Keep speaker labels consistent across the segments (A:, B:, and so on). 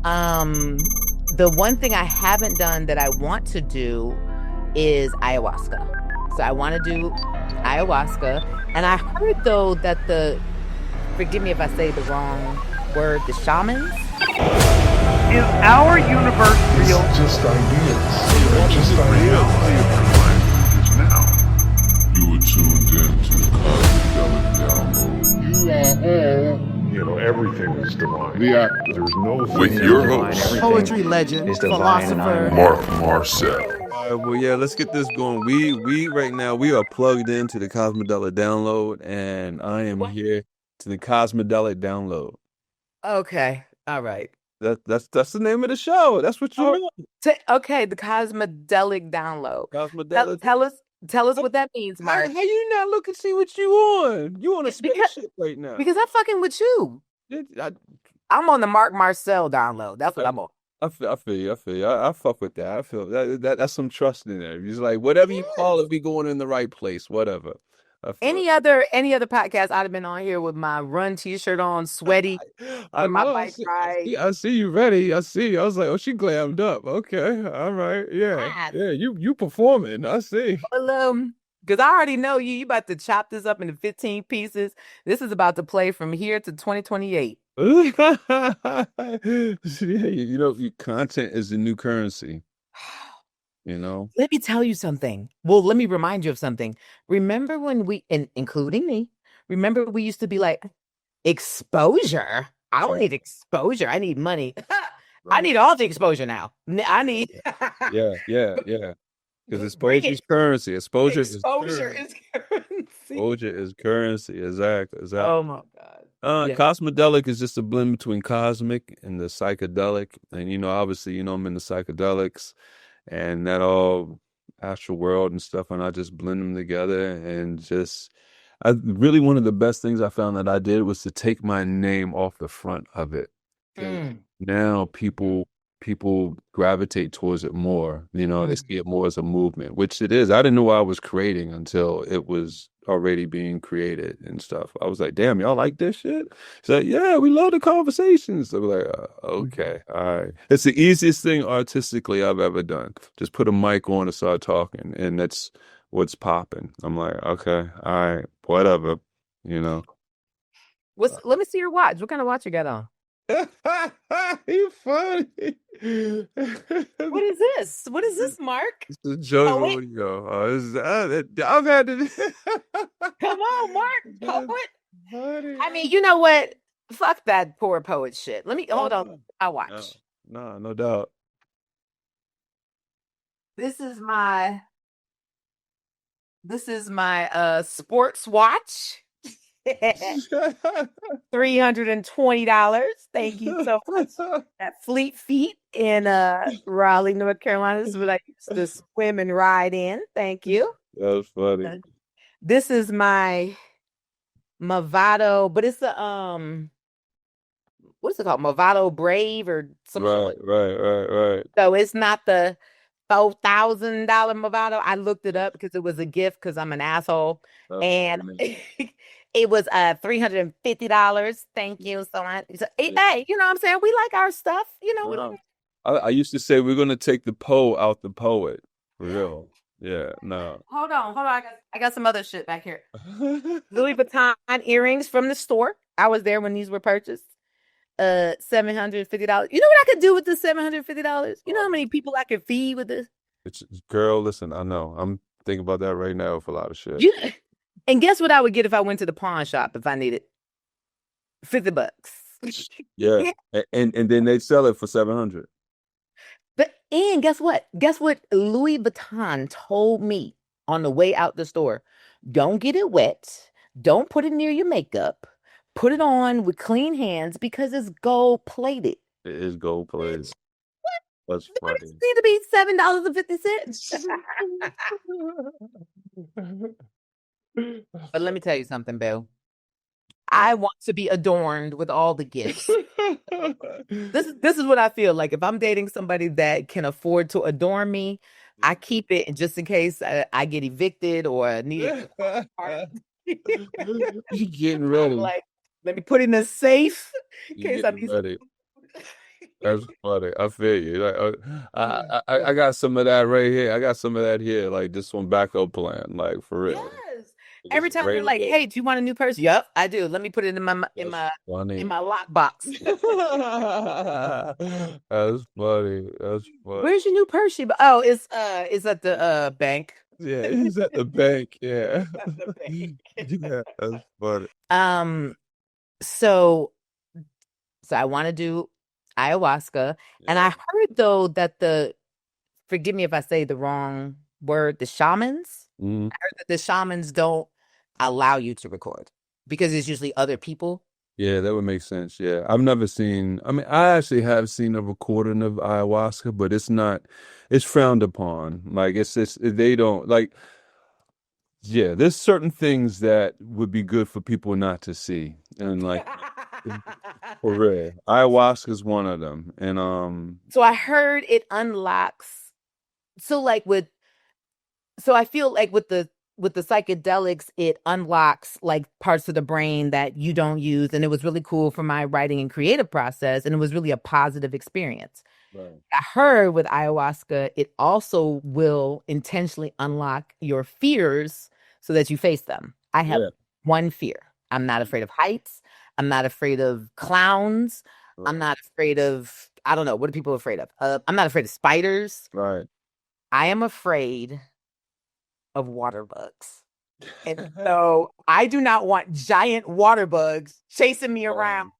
A: The one thing I haven't done that I want to do is ayahuasca. So I want to do ayahuasca. And I heard though that forgive me if I say the wrong word, the shamans.
B: Is our universe real?
C: It's just ideas. They're just
D: Reality
C: ideas.
D: of your life is now.
E: You were tuned in to the Cosmidelic Download.
C: You are all, everything is divine.
E: The
C: There's no thing
E: With your
C: divine.
E: host,
F: Poetry legend, philosopher.
E: Mark Marcel.
D: All right, well, yeah, let's get this going. We right now we are plugged into the Cosmidelic download, and I am here to the Cosmidelic download.
A: Okay. All right.
D: That's the name of the show. That's what you're on.
A: Okay, the Cosmidelic download.
D: Cosmidelic.
A: Tell us what that means, Mark.
D: How you not look and see what you on? You on a spaceship right now?
A: Because I'm fucking with you. I'm on the Mark Marcel download. That's what I'm on.
D: I feel you. I fuck with that. I feel that's some trust in there. It's like whatever you call it, we going in the right place. Whatever.
A: Any other podcast I'd have been on here with my run t-shirt on, sweaty, my bike ride.
D: I see you ready. I see. I was like, oh, she glammed up. Okay, all right, yeah. You performing? I see.
A: Well, because I already know you about to chop this up into 15 pieces. This is about to play from here to 2028.
D: Content is the new currency.
A: Let me tell you something. Well, let me remind you of something. Remember when including me, remember we used to be like, exposure? I don't need exposure. I need money. I need all the exposure now. I need.
D: Yeah. Because exposure is currency. Exposure is currency. Exposure is currency. Exactly.
A: Oh my God.
D: Cosmidelic is just a blend between cosmic and the psychedelic. And, obviously, I'm in the psychedelics and that all astral world and stuff. And I just blend them together and one of the best things I found that I did was to take my name off the front of it. Now people gravitate towards it more. They see it more as a movement, which it is. I didn't know what I was creating until it was already being created and stuff. I was like, damn, y'all like this shit? It's like, yeah, we love the conversations. So we're like, okay, all right. It's the easiest thing artistically I've ever done. Just put a mic on and start talking, and that's what's popping. I'm like, okay, all right, whatever,
A: Let me see your watch. What kind of watch you got on?
D: You funny.
A: What is this? What is this, Mark?
D: It's a Joe Rodeo. I've had to.
A: Come on, Mark. Poet. I mean, you know what? Fuck that poor poet shit. Let me hold on. I'll watch.
D: No doubt.
A: This is my sports watch. $320. Thank you so much. At Fleet Feet in Raleigh, North Carolina. This is what I used to swim and ride in. Thank you.
D: That was funny.
A: This is my Movado, but it's a what is it called? Movado Brave or something.
D: Right.
A: So it's not the $4,000 Movado. I looked it up because it was a gift because I'm an asshole.
D: That's
A: and
D: funny.
A: It was $350. Thank you so much. So, hey, you know what I'm saying? We like our stuff. We don't.
D: I used to say we're gonna take the poe out the poet. For real. Yeah, no.
A: Hold on. I got some other shit back here. Louis Vuitton earrings from the store. I was there when these were purchased. $750. You know what I could do with this $750? You know how many people I could feed with this?
D: Girl, listen, I know. I'm thinking about that right now for a lot of shit.
A: Yeah. And guess what I would get if I went to the pawn shop if I needed $50.
D: Yeah. And then they'd sell it for $700.
A: And guess what? Guess what Louis Vuitton told me on the way out the store? Don't get it wet. Don't put it near your makeup. Put it on with clean hands because it's gold plated.
D: It is gold plated. That's funny.
A: It need to be $7.50. But let me tell you something, Bill. I want to be adorned with all the gifts. This is what I feel like. If I'm dating somebody that can afford to adorn me, I keep it just in case I get evicted or need it.
D: You getting ready?
A: Like, let me put it in a safe in case I need
D: ready. That's funny. I feel you. Like, I got some of that right here. I got some of that here. Like just on backup plan. Like for real.
A: Yes.
D: Just
A: Every time they're
D: ready to
A: like,
D: go.
A: "Hey, do you want a new purse?" Yep, I do. Let me put it in my
D: That's
A: in
D: funny.
A: my lockbox.
D: That's funny. That's funny.
A: Where's your new purse, Sheba? Oh, it's at the bank.
D: Yeah, he's at the bank. Yeah.
A: At the bank.
D: Yeah, that's funny.
A: Um, so I want to do ayahuasca, and I
D: Yeah.
A: heard though that forgive me if I say the wrong word, the shamans.
D: Mhm.
A: I heard that the shamans don't allow you to record because it's usually other people.
D: Yeah, that would make sense. Yeah. I've never seen, I mean, I actually have seen a recording of ayahuasca, but it's frowned upon. Like they don't like, yeah, there's certain things that would be good for people not to see. And like, for real, ayahuasca is one of them. And,
A: So I heard it unlocks. So like with so I feel like with the psychedelics, it unlocks like parts of the brain that you don't use. And it was really cool for my writing and creative process. And it was really a positive experience.
D: right.
A: I heard with ayahuasca, it also will intentionally unlock your fears so that you face them. I have
D: Yeah.
A: one fear. I'm not afraid of heights. I'm not afraid of clowns. I'm
D: Right.
A: not afraid of, I don't know, what are people afraid of? I'm not afraid of spiders.
D: Right.
A: I am afraid of water bugs. And so I do not want giant water bugs chasing me around
D: Um,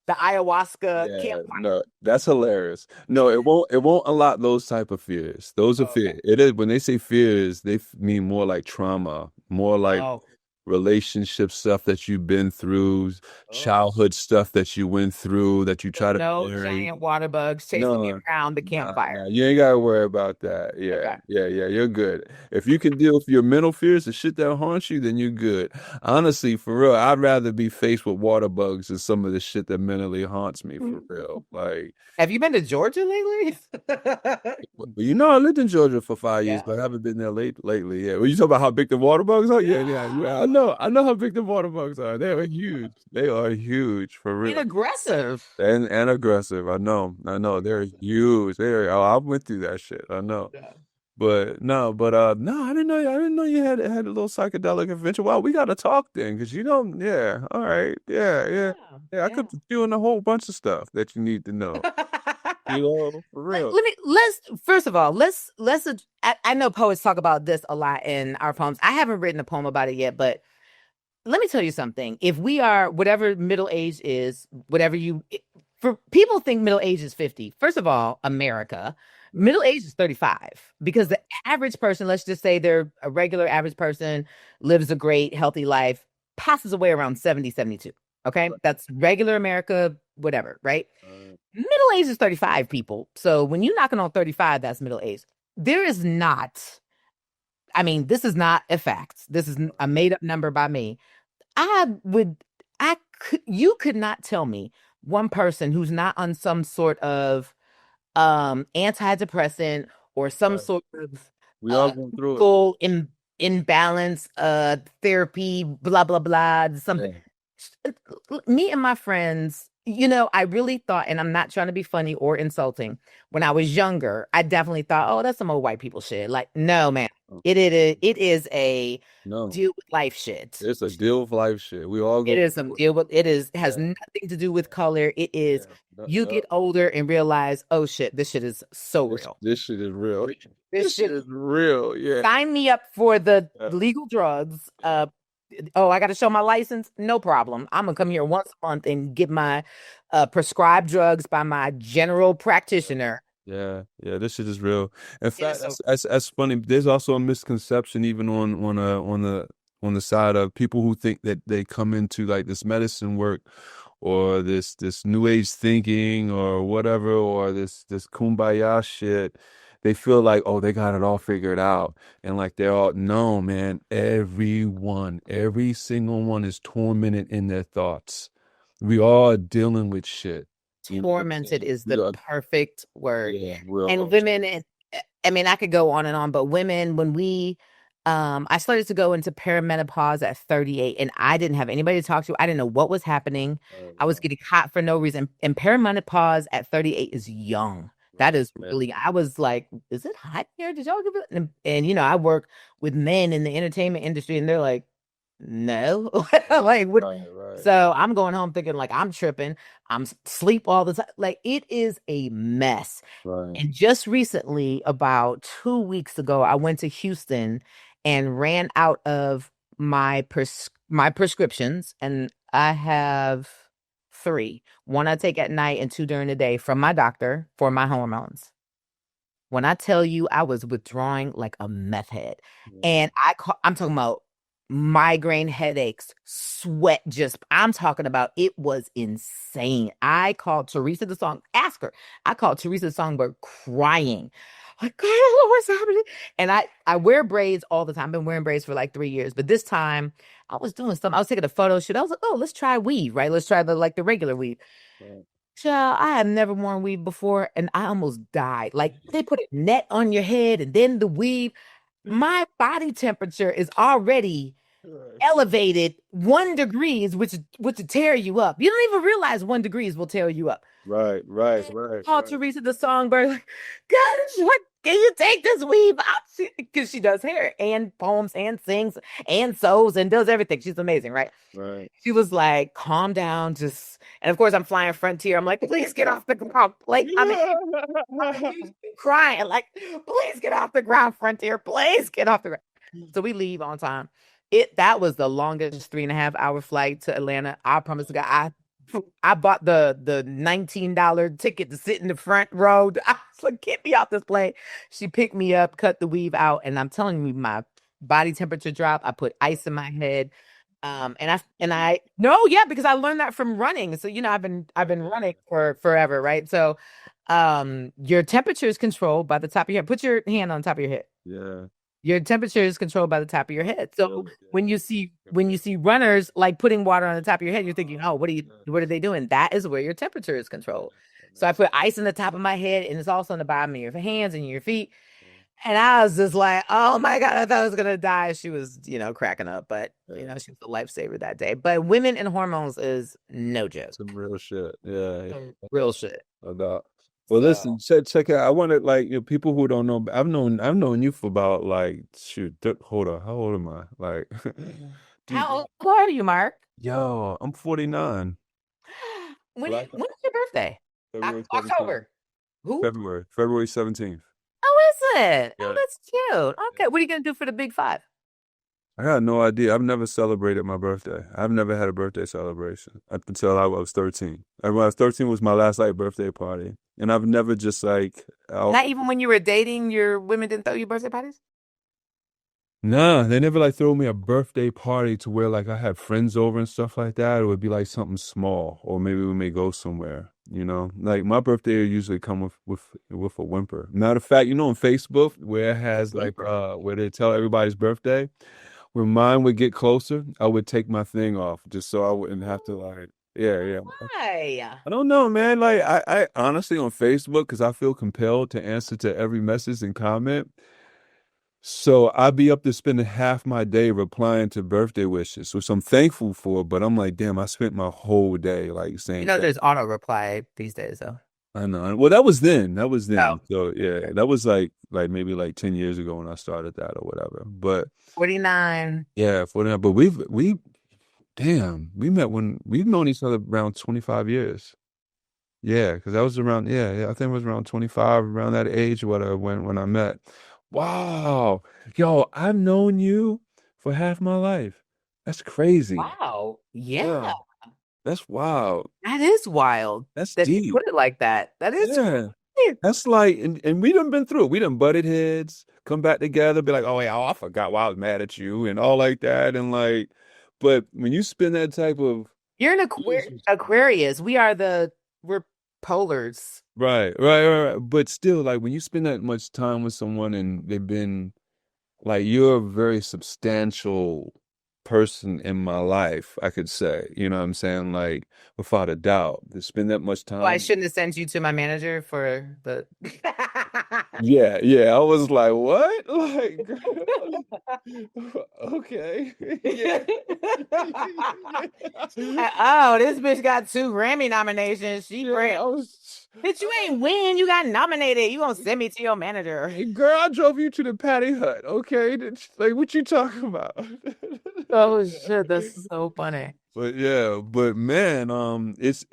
A: the ayahuasca
D: Yeah,
A: campfire.
D: no, that's hilarious. No, it won't unlock those type of fears. Those are
A: Okay.
D: fear. It is when they say fears, mean more like trauma, more like
A: Oh,
D: relationship stuff that you've been through,
A: oh.
D: childhood stuff that you went through that you
A: So
D: try to
A: no
D: bury.
A: giant water bugs chasing me
D: No,
A: around the
D: nah,
A: campfire.
D: you ain't gotta worry about that.
A: Okay.
D: Yeah, you're good. If you can deal with your mental fears, the shit that haunts you, then you're good. Honestly, for real, I'd rather be faced with water bugs than some of the shit that mentally haunts me, for real. Like,
A: Have you been to Georgia lately?
D: I lived in Georgia for 5 years,
A: Yeah.
D: but I haven't been there lately. Yeah. Well, you talk about how big the water bugs are? Yeah. I know how big the water bugs are. They are huge. They are huge, for
A: And
D: real.
A: aggressive.
D: And aggressive. I know. They're huge. I went through that shit. I know.
A: Yeah.
D: But no, I didn't know you had a little psychedelic adventure. Wow, we gotta talk then, because yeah, all right, yeah. Yeah, I
A: Yeah.
D: could fill in a whole bunch of stuff that you need to know. For real.
A: Let's first of all, I know poets talk about this a lot in our poems. I haven't written a poem about it yet, but let me tell you something. If we are whatever middle age is, for people think middle age is 50. First of all, America, middle age is 35 because the average person, let's just say they're a regular average person, lives a great, healthy life, passes away around 70, 72. Okay. That's regular America, whatever, right? Middle age is 35 people. So when you're knocking on 35, that's middle age. There is not, I mean, this is not a fact. This is a made up number by me. You could not tell me one person who's not on some sort of antidepressant or some
D: Right.
A: sort of
D: We all going through it.
A: full imbalance therapy, blah blah blah, something. Me and my friends, I really thought, and I'm not trying to be funny or insulting. When I was younger, I definitely thought, oh, that's some old white people shit. Like, no, man, it is a
D: No,
A: deal with life shit.
D: it's a deal with life shit. We all
A: It
D: go
A: is some
D: through it.
A: deal with it is has
D: Yeah.
A: nothing to do with color. It is
D: Yeah.
A: you get older and realize, oh shit, this shit is so real.
D: This shit is real.
A: This
D: This shit
A: shit
D: is real. Yeah.
A: sign me up for the
D: Yeah.
A: legal drugs. Oh, I got to show my license. No problem. I'm gonna come here once a month and get my prescribed drugs by my general practitioner.
D: Yeah, this shit is real. In
A: It is
D: fact,
A: so.
D: that's funny. There's also a misconception even on the side of people who think that they come into like this medicine work or this new age thinking or whatever or this kumbaya shit. They feel like, oh, they got it all figured out. And like they're all, no, man, every single one is tormented in their thoughts. We all are dealing with shit. You know what I'm
A: Tormented
D: saying?
A: is
D: We
A: the
D: are,
A: perfect word.
D: yeah,
A: And women, and I mean, I could go on and on, but women, when we I started to go into perimenopause at 38, and I didn't have anybody to talk to. I didn't know what was happening. I was getting hot for no reason. And perimenopause at 38 is young. That is really, I was like, is it hot here? Did y'all give it? And I work with men in the entertainment industry, and they're like, no. Like, what?
D: Right.
A: So I'm going home thinking, like, I'm tripping. I'm sleep all the time. Like, it is a mess.
D: Right.
A: And just recently, about 2 weeks ago, I went to Houston and ran out of my prescriptions, and I have three. One I take at night and two during the day from my doctor for my hormones. When I tell you I was withdrawing like a meth head, and I'm talking about migraine headaches, sweat, I'm talking about it was insane. I called Teresa the song, ask her. I called Teresa the Songbird crying. Like, God, what's happening? And I wear braids all the time. I've been wearing braids for like 3 years. But this time I was doing something. I was taking a photo shoot. I was like, oh, let's try weave, right? Let's try the regular weave.
D: Right.
A: Child, I have never worn weave before, and I almost died. Like, they put a net on your head and then the weave. My body temperature is already elevated 1 degrees, which would tear you up. You don't even realize 1 degrees will tear you up.
D: Right.
A: Called Teresa the Songbird, like, God, what? Can you take this weave out? Because she does hair and poems and sings and sews and does everything. She's amazing, right?
D: Right.
A: She was like, calm down, and of course I'm flying Frontier. I'm like, please get off the ground. Like, I'm crying, like, please get off the ground, Frontier. Please get off the ground. So we leave on time. That was the longest 3.5 hour flight to Atlanta. I promise to God, I bought the $19 ticket to sit in the front row. I was like, get me off this plane. She picked me up, cut the weave out, and I'm telling you, my body temperature dropped. I put ice in my head. Because I learned that from running. So, I've been running for forever, right? So, your temperature is controlled by the top of your head. Put your hand on top of your head.
D: Yeah.
A: Your temperature is controlled by the top of your head. So when you see runners like putting water on the top of your head, you're thinking, oh, what are they doing? That is where your temperature is controlled. So I put ice in the top of my head, and it's also on the bottom of your hands and your feet. And I was just like, oh my God, I thought I was gonna die. She was, cracking up, but she was a lifesaver that day. But women and hormones is no joke.
D: Some real shit. Yeah.
A: Some real shit.
D: No doubt. Well, listen, check out. I wanted, like, people who don't know. I've known you for about, like, shoot. Hold on, how old am I? Like,
A: How old are you, Mark?
D: yo, I'm 49.
A: When is your birthday?
D: February 17th.
A: October. Who?
D: February 17th.
A: Oh, is it?
D: Yeah.
A: Oh, that's cute. Okay, what are you gonna do for the big 5?
D: I got no idea. I've never celebrated my birthday. I've never had a birthday celebration up until I was 13. And when I was 13 was my last, like, birthday party. And I've never just, like...
A: Not even when you were dating, your women didn't throw you birthday parties?
D: Nah, they never, like, throw me a birthday party to where, like, I had friends over and stuff like that. It would be like something small, or maybe we may go somewhere, Like, my birthday usually come with a whimper. Matter of fact, on Facebook, where it has, like, where they tell everybody's birthday, when mine would get closer, I would take my thing off just so I wouldn't have to, like, yeah.
A: Why?
D: I don't know, man. Like, I honestly, on Facebook, because I feel compelled to answer to every message and comment. So I'd be up there spending half my day replying to birthday wishes, which I'm thankful for, but I'm like, damn, I spent my whole day, like, saying
A: there's auto reply these days, though.
D: I know. Well, that was then.
A: Oh.
D: So yeah, that was like maybe like 10 years ago when I started that or whatever. But
A: 49.
D: yeah, 49. But we met when we've known each other around 25 years. Yeah, because that was around, I think it was around 25, around that age or whatever when I met. Wow. Yo, I've known you for half my life. That's crazy.
A: Wow. Yeah.
D: That's wild.
A: That is wild.
D: That's
A: that
D: deep.
A: You put it like that. That is
D: Yeah.
A: weird.
D: That's like, and we done been through it. We done butted heads, come back together, be like, oh, yeah, I forgot why I was mad at you and all like that. And like, but when you spend that type of...
A: You're an Aquarius. We're polars.
D: Right. But still, like, when you spend that much time with someone and they've been, like, you're a very substantial person in my life, I could say, you know what I'm saying? Like, without a doubt, to spend that much time.
A: Well, I shouldn't have sent you to my manager for the...
D: Yeah. I was like, what? Like, okay. Yeah.
A: Oh, this bitch got 2 Grammy nominations. She
D: Yeah,
A: ran. Bitch, you ain't win. You got nominated. You gonna send me to your manager.
D: Hey, girl, I drove you to the Patty Hut, okay? Like, what you talking about?
A: Oh shit, that's so funny.
D: But yeah, but man, it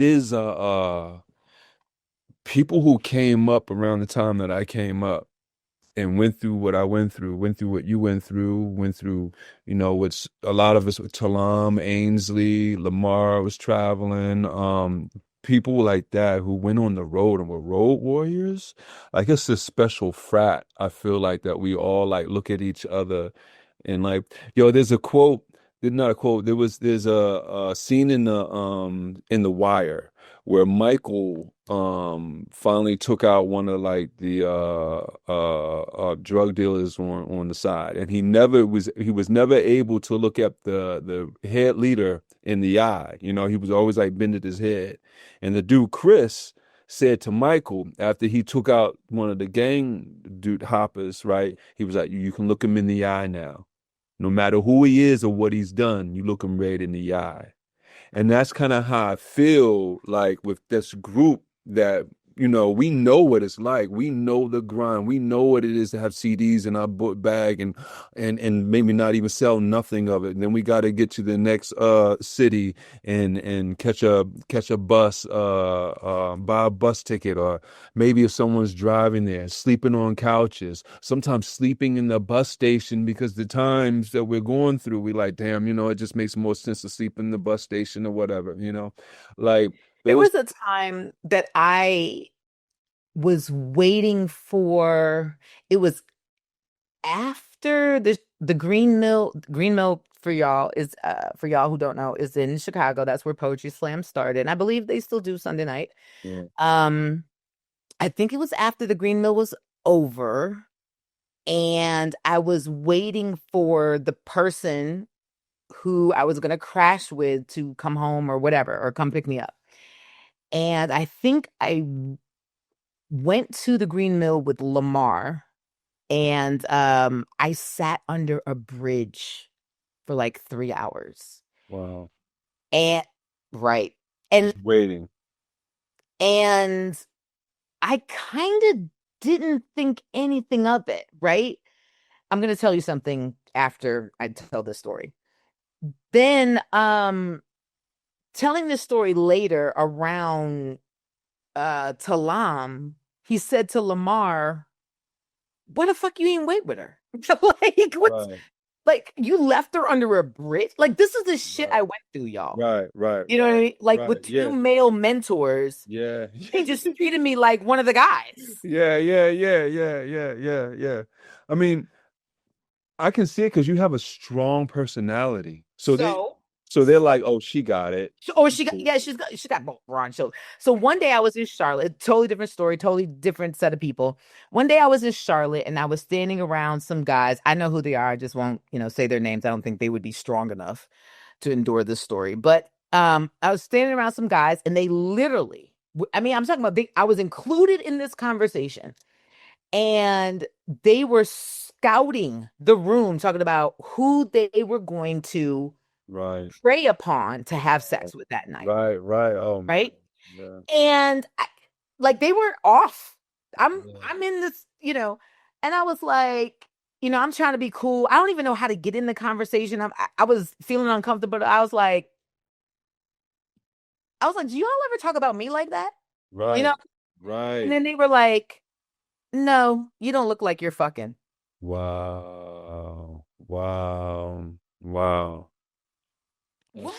D: is people who came up around the time that I came up and went through what I went through what you went through, what's a lot of us with Talam, Ainsley, Lamar was traveling, people like that who went on the road and were road warriors. Like it's a special frat. I feel like that we all like look at each other and like, yo, there's a quote, not a quote, there's a scene in the Wire where Michael finally took out one of like the drug dealers on the side, and he was never able to look at the head leader in the eye. He was always like bending his head, and the dude Chris said to Michael after he took out one of the gang dude hoppers, right? He was like, you can look him in the eye now. No matter who he is or what he's done, you look him right in the eye. And that's kind of how I feel like with this group that, we know what it's like. We know the grind. We know what it is to have CDs in our book bag and maybe not even sell nothing of it. And then we got to get to the next city and catch a bus, buy a bus ticket, or maybe if someone's driving there, sleeping on couches, sometimes sleeping in the bus station because the times that we're going through, we like, damn, it just makes more sense to sleep in the bus station or whatever, like
A: There
D: those.
A: was a time that I was waiting for, it was after the Green Mill. Green Mill, for y'all, is for y'all who don't know, is in Chicago. That's where Poetry Slam started. And I believe they still do Sunday night.
D: Yeah.
A: I think it was after the Green Mill was over, and I was waiting for the person who I was gonna crash with to come home or whatever, or come pick me up. And I think I went to the Green Mill with Lamar, and I sat under a bridge for like 3 hours.
D: Wow.
A: And right. And
D: Waiting.
A: and I kind of didn't think anything of it, right? I'm gonna tell you something after I tell this story. Then telling this story later around Talam, he said to Lamar, "What the fuck you ain't wait with her?" Like, what's
D: Right.
A: like, you left her under a bridge? Like, this is the shit
D: Right.
A: I went through, y'all.
D: Right.
A: You know what I mean? Like,
D: Right.
A: with
D: Yeah.
A: 2 male mentors,
D: Yeah.
A: they just treated me like one of the guys.
D: Yeah. I mean, I can see it because you have a strong personality.
A: So,
D: So they're like, oh, she got it.
A: or she got, yeah, she got both Ron shows. So one day I was in Charlotte, totally different story, totally different set of people. One day I was in Charlotte and I was standing around some guys. I know who they are. I just won't, say their names. I don't think they would be strong enough to endure this story. But I was standing around some guys and they literally, I mean, I'm talking about I was included in this conversation, and they were scouting the room, talking about who they were going to
D: Right.
A: prey upon to have sex with that night.
D: Right. Oh,
A: Right.
D: yeah.
A: And like, they weren't off. I'm
D: Yeah.
A: in this, and I was like, I'm trying to be cool. I don't even know how to get in the conversation. I was feeling uncomfortable. I was like, do y'all ever talk about me like that?
D: Right.
A: And
D: Right.
A: then they were like, no, you don't look like you're fucking.
D: Wow.
A: What?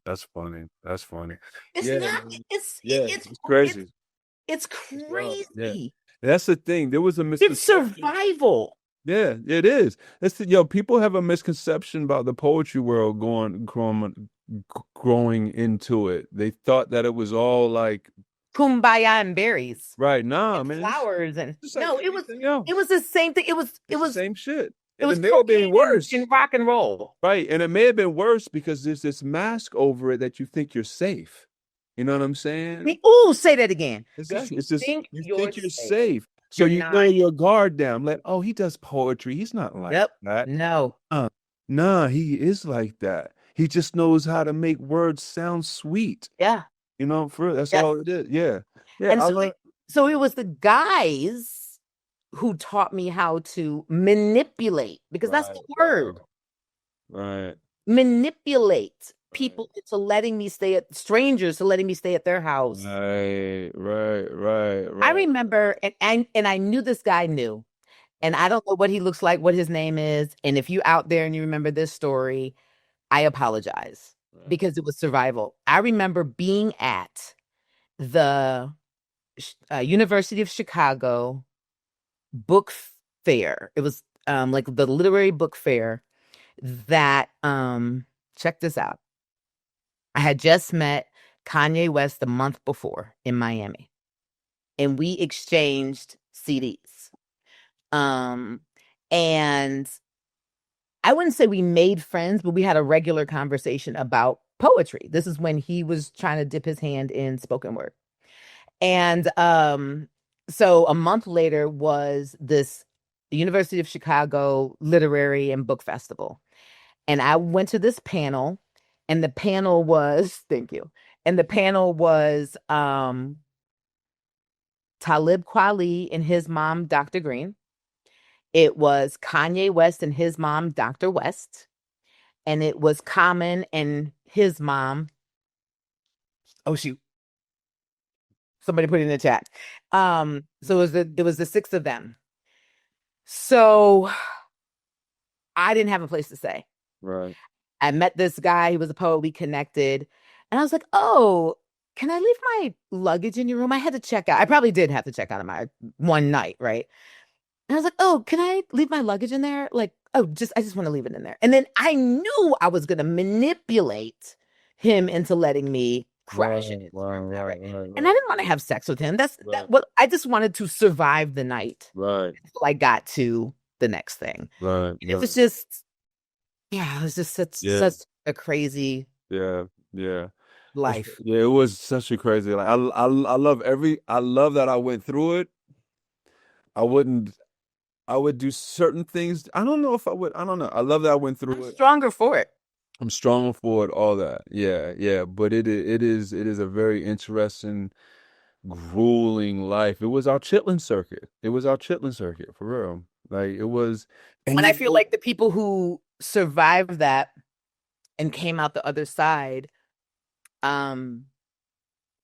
D: That's funny. That's funny.
A: It's
D: Yeah,
A: not.
D: man.
A: It's
D: Yeah,
A: it's
D: it's crazy.
A: it's
D: Wild. Yeah.
A: crazy.
D: That's the thing. There was a
A: It's
D: misconception.
A: survival.
D: Yeah, it is. People have a misconception about the poetry world growing into it. They thought that it was all like,
A: Kumbaya and berries
D: right, nah,
A: and
D: man.
A: flowers, and
D: Just like
A: no,
D: everything else.
A: it was the same thing. It was
D: The same shit.
A: it
D: And
A: was
D: it may have been
A: cocaine
D: worse.
A: and rock and roll.
D: Right. And it may have been worse because there's this mask over it that you think you're safe. You know what I'm saying?
A: Oh, say that again.
D: Exactly. It's just
A: Think
D: you
A: you're
D: think you're
A: safe.
D: safe. So
A: You're
D: you
A: not.
D: throw your guard down. Like, oh, he does poetry. He's not like
A: Yep.
D: that.
A: No.
D: Nah, he is like that. He just knows how to make words sound sweet.
A: Yeah.
D: You know, for that's
A: Yeah.
D: all it is. Yeah. Yeah.
A: And
D: I
A: so,
D: love
A: so it was the guys who taught me how to manipulate, because that's
D: right,
A: the word.
D: right,
A: Manipulate
D: right,
A: people into letting me stay at strangers to letting me stay at their house.
D: right, right, right,
A: I
D: right.
A: remember, and I knew this guy knew, and I don't know what he looks like, what his name is. And if you out there and you remember this story, I apologize
D: Right.
A: because it was survival. I remember being at the University of Chicago book fair. It was like the literary book fair that check this out. I had just met Kanye West the month before in Miami, and we exchanged CDs. And I wouldn't say we made friends, but we had a regular conversation about poetry. This is when he was trying to dip his hand in spoken word. And so a month later was this University of Chicago Literary and Book Festival. And I went to this panel, and the panel was, thank you. And the panel was Talib Kweli and his mom, Dr. Green. It was Kanye West and his mom, Dr. West. And it was Common and his mom. Oh, shoot. Somebody put it in the chat. So it was the six of them. So I didn't have a place to stay.
D: Right.
A: I met this guy. He was a poet. We connected. And I was like, oh, can I leave my luggage in your room? I had to check out. I probably did have to check out of my one night, right? And I was like, oh, can I leave my luggage in there? Like, oh, I just want to leave it in there. And then I knew I was going to manipulate him into letting me crash in his room. Right? And I didn't want to have sex with him. That what I just wanted to survive the night
D: Right.
A: until I got to the next thing.
D: Right.
A: And it was just, yeah, it was just such a crazy
D: Yeah. Yeah.
A: life.
D: Yeah, it was such a crazy. Like I love that I went through it. I would do certain things. I don't know if I would. I don't know. I love that I went through
A: I'm
D: it.
A: stronger for it.
D: I'm strong for it, all that. Yeah, yeah. But it is a very interesting, grueling life. It was our chitlin circuit. It was our chitlin circuit for real. Like it was, and
A: And I feel like the people who survived that and came out the other side,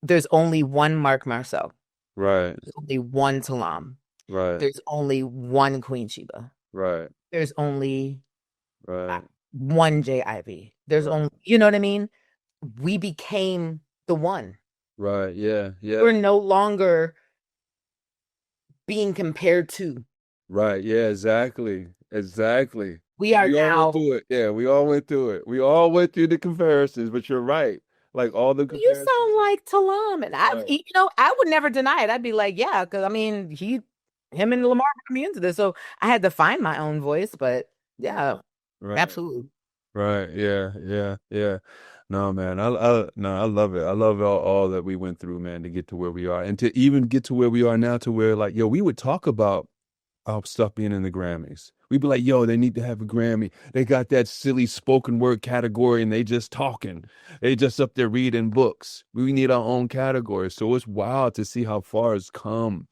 A: there's only one Mark Marcel.
D: right,
A: There's only one Talam.
D: right,
A: There's only one Queen Sheba.
D: right,
A: There's only
D: right,
A: one J. Ivy. There's
D: right,
A: only, you know what I mean? We became the one.
D: right. Yeah, yeah.
A: We're no longer being compared to.
D: Right. Yeah, exactly. Exactly.
A: We are
D: We all went
A: now.
D: through it. Yeah, we all went through it. We all went through the comparisons, but you're right. Like all the
A: You
D: comparisons.
A: sound like Talam, and
D: Right.
A: I would never deny it. I'd be like, yeah, because I mean, him and Lamar got me into this, so I had to find my own voice. But yeah,
D: Right.
A: absolutely.
D: Right. Yeah. Yeah. Yeah. No, man. No, I love it. I love all that we went through, man, to get to where we are, and to even get to where we are now, to where like, yo, we would talk about stuff being in the Grammys. We'd be like, yo, they need to have a Grammy. They got that silly spoken word category and they just talking. They just up there reading books. We need our own category. So it's wild to see how far it's come.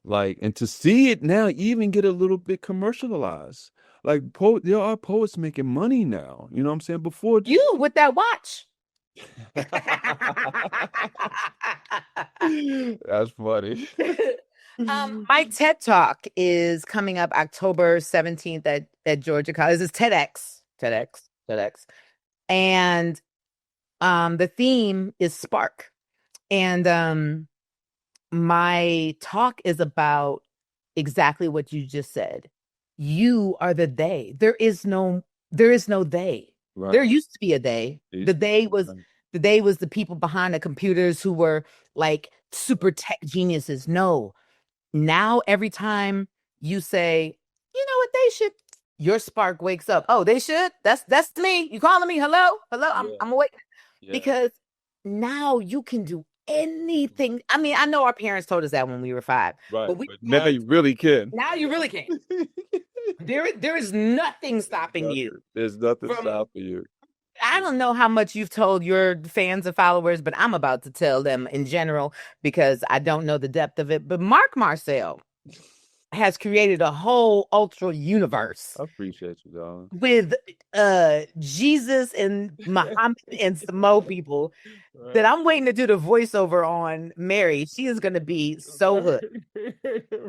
D: Like, and to see it now even get a little bit commercialized. Like, there are poets making money now. You know what I'm saying? Before
A: You with that watch.
D: That's funny.
A: My TED Talk is coming up October 17th at Georgia College. This is TEDx. And the theme is spark. And my talk is about exactly what you just said. You are the they. There is no they.
D: Right.
A: There used to be a they. The they was the people behind the computers who were like super tech geniuses. No. Now every time you say, you know what, they should, your spark wakes up. Oh, they should? That's me. You calling me? Hello?
D: Yeah.
A: I'm awake.
D: Yeah.
A: Because now you can do anything. I mean, I know our parents told us that when we were 5,
D: Right.
A: but
D: But now you really can.
A: now you really can't. There is nothing stopping you.
D: There's nothing
A: from-
D: stopping you.
A: I don't know how much you've told your fans and followers, but I'm about to tell them in general because I don't know the depth of it. But Mark Marcel has created a whole ultra universe
D: I appreciate you, darling.
A: with Jesus and Muhammad and some more people that I'm waiting to do the voiceover on. Mary, she is going to be so hood.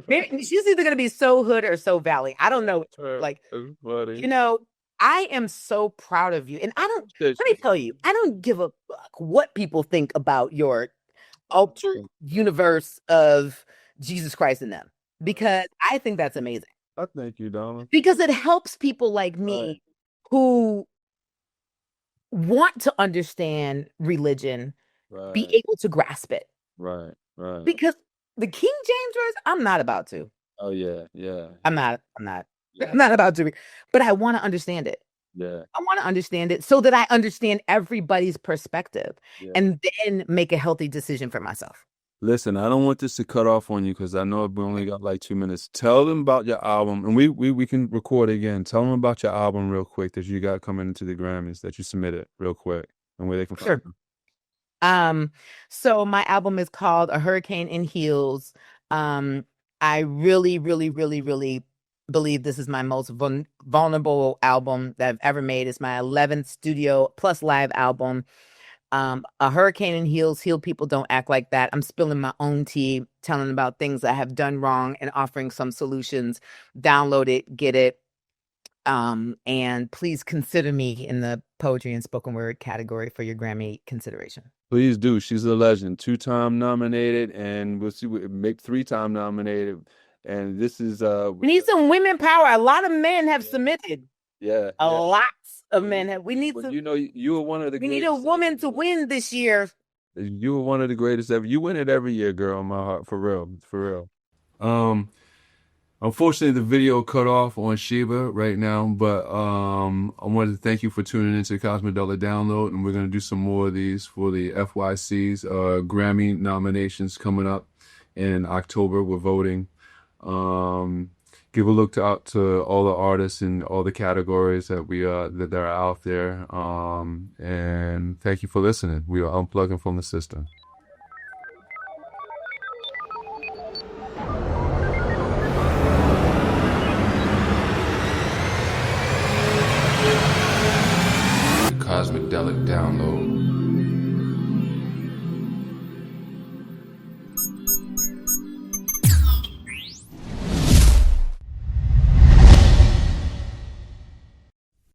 A: She's either going to be so hood or so valley. I don't know. Like,
D: That's funny.
A: you know, I am so proud of you. And I don't, let me tell you, I don't give a fuck what people think about your ultra universe of Jesus Christ in them, because I think that's amazing.
D: I thank you, darling.
A: Because it helps people like me who want to understand religion be able to grasp it.
D: Right.
A: Because the King James verse, I'm not about to.
D: Oh yeah.
A: I'm not
D: Yeah.
A: I'm not about to, but I want to understand it.
D: Yeah.
A: I want to understand it so that I understand everybody's perspective and then make a healthy decision for myself.
D: Listen, I don't want this to cut off on you because I know we only got like 2 minutes. Tell them about your album, and we can record again. Tell them about your album real quick that you got coming into the Grammys that you submitted real quick, and where they can find them.
A: So my album is called A Hurricane in Heels. I really, really, really, really believe this is my most vulnerable album that I've ever made. It's my 11th studio plus live album. A Hurricane in Heels, Heal People Don't Act Like That. I'm spilling my own tea, telling about things I have done wrong and offering some solutions. Download it, get it. And please consider me in the poetry and spoken word category for your Grammy consideration.
D: Please do. She's a legend. 2-time nominated, and we'll see. Make 3-time nominated. And this is
A: we need some women power. A lot of men have submitted.
D: Yeah.
A: Lots of men have. We need
D: some. You know, you were one of the.
A: We need a woman to win this year.
D: You were one of the greatest ever. You win it every year, girl. In my heart, for real. Unfortunately, the video cut off on Sheba right now, but I wanted to thank you for tuning into Cosmidelic Download, and we're gonna do some more of these for the FYC's Grammy nominations coming up in October. We're voting. Give a look out to all the artists and all the categories that that are out there. And thank you for listening. We are unplugging from the system. The Cosmidelic Download.